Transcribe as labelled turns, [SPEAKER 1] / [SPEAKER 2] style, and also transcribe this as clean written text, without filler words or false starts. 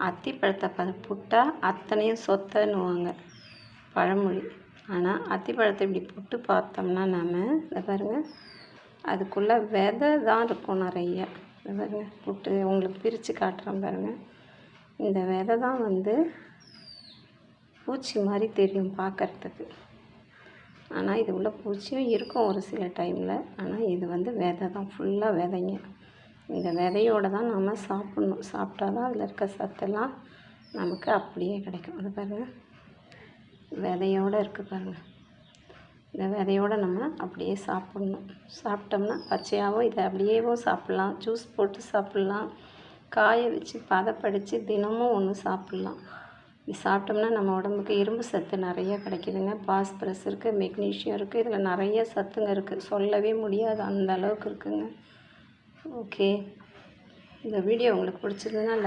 [SPEAKER 1] அத்திப்பழத்தை புட்டா அத்தனையும் சொத்தைன்னுவாங்க பழமொழி. ஆனால் அத்திப்பழத்தை இப்படி புட்டு பார்த்தோம்னா இதை பாருங்கள், அதுக்குள்ளே விதை தான் இருக்கும் நிறைய. இதை பாருங்கள், புட்டு உங்களுக்கு பிரித்து காட்டுறேன் பாருங்கள். இந்த விதை தான் பூச்சி மாதிரி தெரியும் பார்க்குறதுக்கு. ஆனால் இது உள்ள பூச்சியும் இருக்கும் ஒரு சில டைமில். ஆனால் இது விதை தான், ஃபுல்லாக விதைங்க. இந்த விதையோடு தான் நம்ம சாப்பிட்ணும். சாப்பிட்டா தான் அதில் இருக்க சத்தெல்லாம் நமக்கு அப்படியே கிடைக்கும். அது பாருங்கள், விதையோடு இருக்குது பாருங்கள். இந்த விதையோடு நம்ம அப்படியே சாப்பிட்ணும். சாப்பிட்டோம்னா பச்சையாகவும் இதை அப்படியேவும் சாப்பிட்லாம், ஜூஸ் போட்டு சாப்பிட்லாம், காய வச்சு பதப்படுத்தி தினமும் ஒன்று சாப்பிட்லாம். இது சாப்பிட்டோம்னா நம்ம உடம்புக்கு இரும்பு சத்து நிறைய கிடைக்கிதுங்க. பாஸ்பரஸ் இருக்குது, மெக்னீஷியம் இருக்குது, இதில் நிறைய சத்துங்க இருக்குது. சொல்லவே முடியாது, அந்த அளவுக்கு இருக்குதுங்க. ஓகே, இந்த வீடியோ உங்களுக்கு பிடிச்சிருந்ததுன்னா